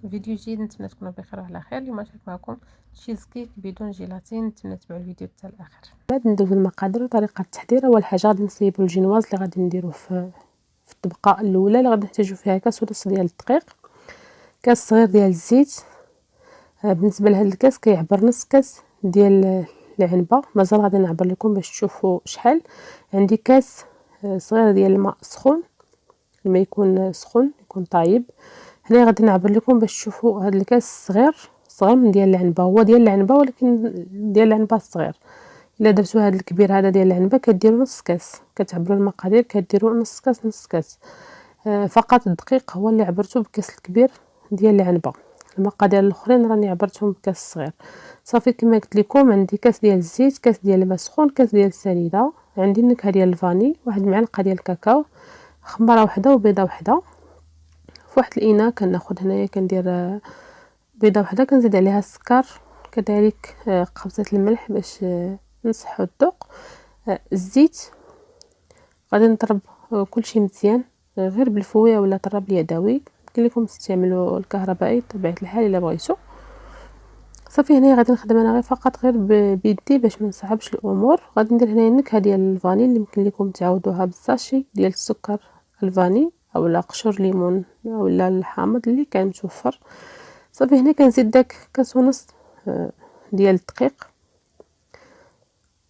فيديو جديد، نتمنى تكونوا بخير وعلى خير. اليوم غنشارك معكم تشيز كيك بدون جيلاتين. نتمنى تتبعوا الفيديو حتى الاخر. بعد ندوز المقادير وطريقه التحضير. اول حاجه غادي نصيبوا الجينواز اللي غادي نديرو في الطبقه الاولى اللي غادي نحتاجو فيها كاس ونص ديال الدقيق، كاس صغير ديال الزيت. بالنسبه لهذا الكاس كيعبر نص كاس ديال العنبه، مازال غادي نعبر لكم باش تشوفوا شحال. عندي كاس صغير ديال الماء سخون، الماء يكون سخون يكون طايب. هنا غادي نعبر لكم باش تشوفوا هذا الكاس صغير من ديال العنبه، هو ديال العنبه ولكن ديال العنبه الصغير. الا درتو هذا الكبير هذا ديال العنبه كديروا نص كاس، كتعبروا المقادير كديروا نص كاس. فقط الدقيق هو اللي عبرته بكاس الكبير ديال العنبه، المقادير الاخرين راني عبرتهم بكاس صغير. صافي كما قلت لكم عندي كاس ديال الزيت، كاس ديال الماء سخون، كاس ديال السنيده، عندي النكهه ديال الفاني، واحد المعلقه ديال الكاكاو، خماره وحده وبيضه وحده. في واحد الاناء كناخذ هنايا كندير بيضه وحده، كنزيد عليها السكر، كذلك قبضه الملح باش نصحوا الذوق. الزيت غادي نضرب كلشي مزيان، غير بالفويه ولا طراب اليدوي، يمكن لكم تستعملوا الكهربائي بطبيعه الحال الا بغيتو. صافي هنا غادي نخدم انا غير بيدي باش ما نصعبش الامور. غادي ندير هنا النكهه ديال الفاني اللي يمكن لكم تعوضوها بالساشي ديال السكر الفاني اولا قشور ليمون اولا الحامض اللي كان متوفر. صافي هنا كنزيد داك كاس ونص ديال الدقيق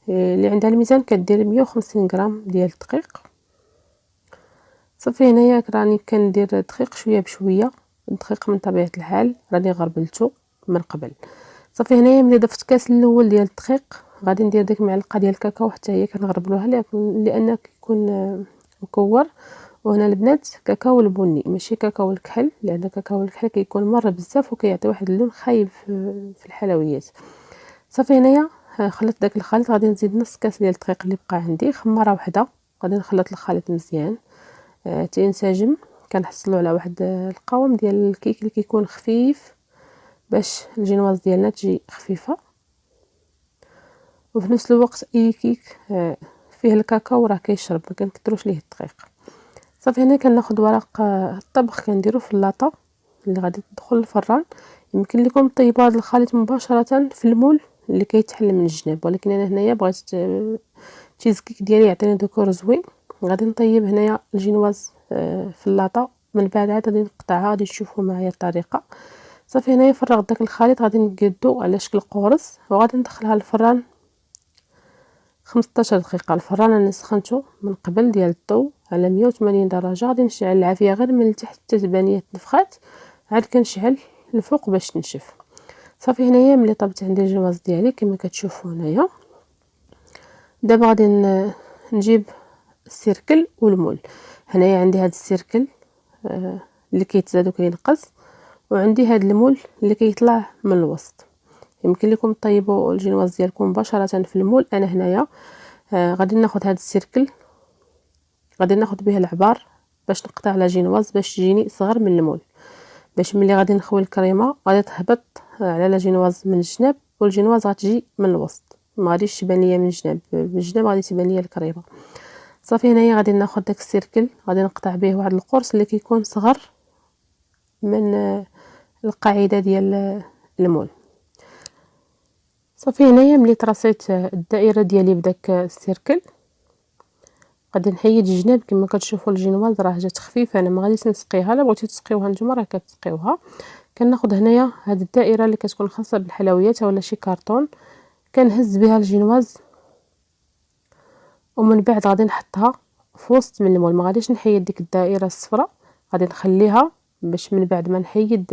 اللي عندها الميزان كدير 150 غرام ديال الدقيق. صافي هنايا راني كندير دقيق شويه بشويه، الدقيق من طبيعه الحال راني غربلته من قبل. صافي هنايا ملي ضفت كاس الاول ديال الدقيق غادي ندير ديك معلقه ديال الكاكاو حتى هي كنغربلوها لان كيكون مكور. وهنا البنات كاكاو البني ماشي كاكاو الكحل، لان كاكاو الكحل كيكون مر بزاف وكيعطي واحد اللون خايب في الحلويات. صافي هنايا خلطت داك الخليط، غادي نزيد نص كاس ديال الدقيق اللي بقى عندي، خماره وحده، غادي نخلط الخليط مزيان تينسجم. كنحصلوا على واحد القوام ديال الكيك اللي كيكون خفيف باش الجينواز ديالنا تجي خفيفه. وفي نفس الوقت اي كيك فيه الكاكاو راه كيشرب، ما كنكثروش ليه الدقيق. صافي هنا كناخذ ورق الطبخ كنديرو في اللاطه اللي غادي تدخل الفران. يمكن لكم طيبوا هذا الخليط مباشره في المول اللي كيتحل من الجناب، ولكن انا هنايا بغيت تشيز كيك ديالي يعطيني ديكور زوين. غادي نطيب هنايا الجينواز في اللاطه، من بعد عاد غادي نقطعها، غادي تشوفوا معايا الطريقه. صافي هنايا فرغت داك الخليط، غادي نقادو على شكل قرص وغادي ندخلها للفران 15 دقيقه. الفران انا سخنته من قبل ديال الضو على 180 درجه، غادي نشعل العافيه غير من التحت حتى تبان نفخات، عاد كنشعل الفوق باش تنشف. صافي هنايا ملي طابت عندي الجواز ديالي كما كتشوفوا هنايا. دابا غادي نجيب السيركل والمول. هنايا عندي هذا السيركل اللي كيتزاد وكينقص، وعندي هذا المول اللي كيطلع من الوسط. يمكن لكم طيبوا الجينواز ديالكم مباشره في المول. انا هنايا غادي ناخذ هذا السيركل، غادي ناخذ به العبار باش نقطع على جينواز باش تجيني صغر من المول، باش ملي غادي نخوي الكريمه غادي تهبط على الجينواز من الجناب والجينواز غتجي من الوسط، ما غاديش تبان ليا من الجناب غادي تبان ليا الكريمه. صافي هنايا غادي ناخذ داك السيركل، غادي نقطع به واحد القرص اللي كيكون صغر من القاعده ديال المول. صافي هنايا ملي ترصيت الدائره ديالي بداك السيركل غادي نحيد الجناب. كما كتشوفوا الجينواز راه جات خفيفه، انا ما غاديش نسقيها، لا بغيتو تسقيوها نتوما راه كتسقيوها. كناخذ هنايا هذه الدائره اللي كتكون خاصه بالحلويات ولا شي كارطون، كنهز بها الجينواز ومن بعد غادي نحطها في وسط من المول. ما غاديش نحيد ديك الدائره الصفراء، غادي نخليها باش من بعد ما نحيد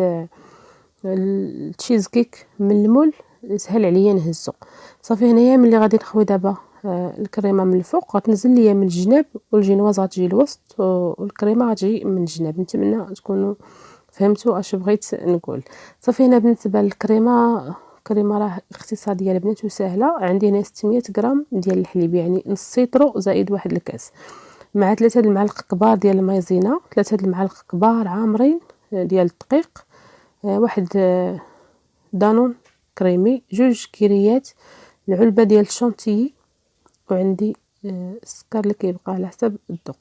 التشيز كيك من المول سهل عليا نهزو. صافي هنايا ملي غادي نخوي دابا الكريمه من الفوق غتنزل ليا من الجناب والجينواز غتجي الوسط والكريمه غتجي من الجناب. نتمنى تكونوا فهمتوا اش بغيت نقول. صافي هنا بالنسبه للكريمه، الكريمه راه اقتصاديه البنات وسهله. عندي هنا 600 غرام ديال الحليب، يعني نص سيترو زائد واحد الكاس، مع 3 المعالق كبار ديال المايزينا، 3 المعالق كبار عامرين ديال الدقيق، واحد دانون كريمي، 2 كيريات، العلبه ديال الشونتيي، وعندي السكر اللي كيبقى على حسب الذوق.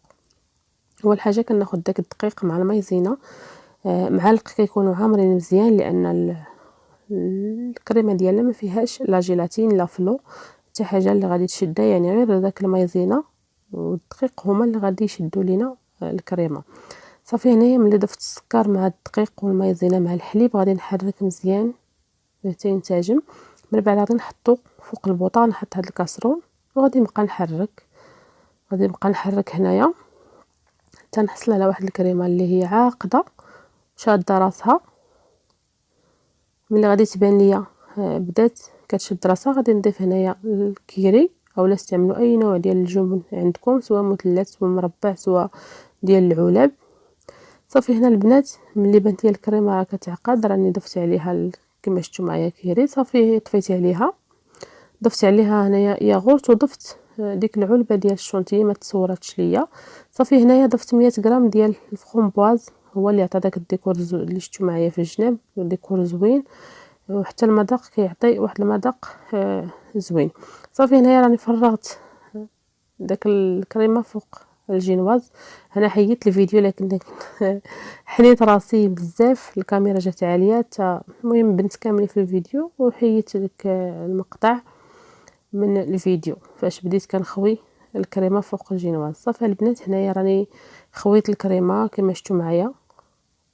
اول حاجه كناخذ داك الدقيق مع المايزينا معالق كيكونوا عامرين مزيان، لان الكريمه ديالنا ما فيهاش لا جيلاتين لا فلو حتى حاجه اللي غادي تشدها، يعني غير داك المايزينا والدقيق هما اللي غادي يشدوا لينا الكريمه. صافي هنايا ملي ضفت السكر مع الدقيق والمايزينا مع الحليب غادي نحرك مزيان حتى ينسجم. من بعد غادي نحطو فوق البوطه، نحط هاد الكاسرون وغادي نبقى نحرك هنايا حتى نحصل على واحد الكريمه اللي هي عاقده شاده راسها. ملي غادي تبان ليا بدات كتشد راسها غادي نضيف هنايا الكيري، اولا استعملوا اي نوع ديال الجبن عندكم، سواء مثلث سواء مربع سواء ديال العلب. صافي هنا البنات ملي بانت لي الكريمه راه كتعقد راني ضفت عليها كما شفتوا معايا كيري. صافي طفيت عليها، ضفت عليها هنايا ياغورت وضفت ديك العلبه ديال الشونتيي ما تصورتش ليا. صافي هنايا ضفت 100 غرام ديال الفخومبواز، هو اللي عطى داك الديكور اللي شفتوا معايا في الجناب، ديكور زوين وحتى المذاق كيعطي واحد المذاق زوين. صافي هنايا راني فرغت داك الكريمه فوق الجينواز. انا حيدت الفيديو لكن حنيت راسي بزاف، الكاميرا جات عاليه المهم بنت كامل في الفيديو وحيدت داك المقطع من الفيديو فاش بديت كنخوي الكريمه فوق الجينواز. صافي البنات هنايا راني خويت الكريمه كما شفتوا معايا،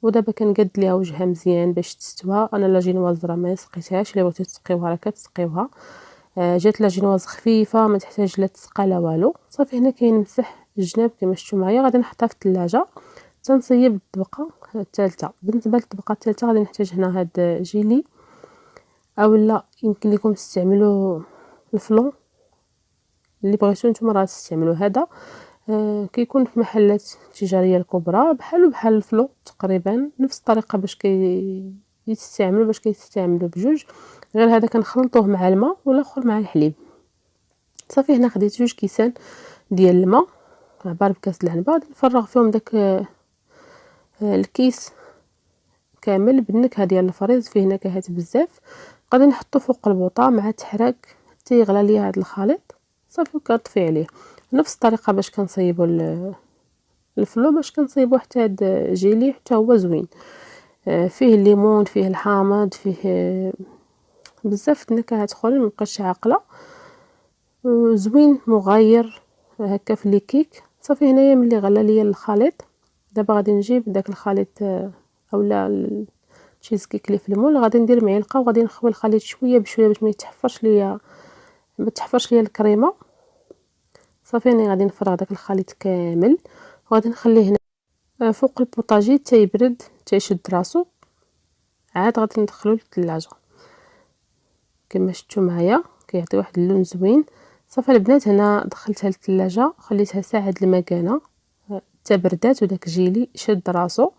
ودابا كنقاد ليها وجهها مزيان باش تستوى. انا لا جينواز راه ما سقيتهاش، الا بغيتو تسقيوها راه كتسقيوها. جات لا جينواز خفيفه ما تحتاج لا تسقى لا والو. صافي هنا كينمسح الجناب كما شفتوا معايا، غادي نحطها في الثلاجه تنصيب الطبقه الثالثه. بالنسبه للطبقه الثالثه غادي نحتاج هنا هاد جيلي، اولا يمكن لكم تستعملوا الفلون اللي بغيتو نتوما راه تستعملوا هذا. كيكون في محلات التجاريه الكبرى بحال الفلو تقريبا نفس الطريقه باش كيستعملوا بجوج، غير هذا كنخلطوه مع الماء والاخر مع الحليب. صافي هنا خديت 2 كيسان ديال الماء عباره بكاس العنبه، غادي نفرغ فيهم داك الكيس كامل بالنكهه ديال الفريز، فيه نكهات بزاف. غادي نحطو فوق البوطه مع التحراك حتى يغلى ليا هذا الخليط. صافي كنطفي عليه نفس الطريقه باش كنصايبوا الفلو، باش كنصايبوا حتى هاد جيلي حتى هو زوين. فيه الليمون فيه الحامض فيه بزاف النكهات اخرين مبقاش عاقله، زوين مغاير هكا في لي كيك. صافي هنايا ملي غلى ليا الخليط دابا غادي نجيب داك الخليط اولا التشيز كيك اللي في المول، غادي ندير معلقه وغادي نخوي الخليط شويه بشويه باش ما يتحفرش ليا الكريمه. صافي انا غادي نفرغ داك الخليط كامل وغادي نخليه هنا فوق البوطاجي حتى يبرد حتى يشد راسو، عاد غادي ندخلو للثلاجه كما شفتوا معايا كيعطي واحد اللون زوين. صافي البنات هنا دخلتها للثلاجه خليتها ساعه المكانه حتى بردات وداك جيلي شد راسو.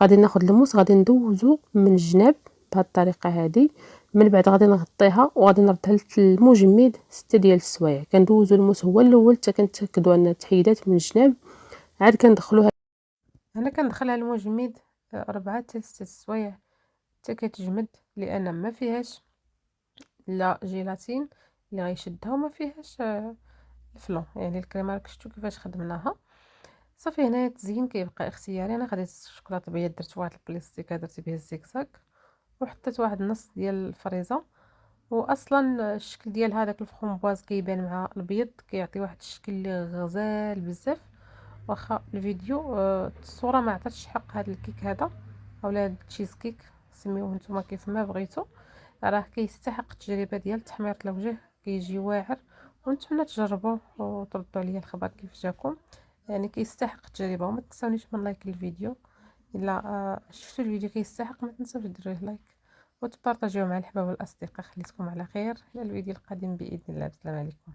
غادي ناخذ الموس غادي ندوزو من الجناب بهذه الطريقه هذه. من بعد غادي نغطيها وغادي نردها للمجمد 6 ديال السوايع. كندوزو الموس هو الاول حتى كنتاكدوا ان تحيدات من الجناب، عاد كندخلوها. انا كندخلها المجمد 4 حتى 6 سوايع حتى كتجمد، لان ما فيهاش لا جيلاتين اللي غيشدها وما فيهاش الفلون، يعني الكريمه راك شفتوا كيفاش خدمناها. صافي هنا التزيين كيبقى اختياري. انا خديت الشوكولاته ابيض درت واحد البلاستيكه درت به الزيكزاك وحطيت واحد النص ديال الفريزه. واصلا الشكل ديال هذاك الفخومبواز كيبان مع البيض كيعطي واحد الشكل اللي غزال بزاف. واخا الفيديو الصوره ما عطاتش حق هذا الكيك هذا اولا هذا التشيز كيك سميوه نتوما كيف ما بغيتو، راه كيستحق التجربه ديال تحمير الوجه، كيجي واعر. ونتمنى تجربوه وتردوا عليا الخبر كيف جاكم، يعني كيستحق التجربه. وما تنساونيش من لايك الفيديو الا شفتوا الفيديو كيستحق، ما تنساوش ديروه لايك وتبارطاجيوه مع الأحباب والأصدقاء. خليتكم على خير إلى الفيديو القادم بإذن الله. السلام عليكم.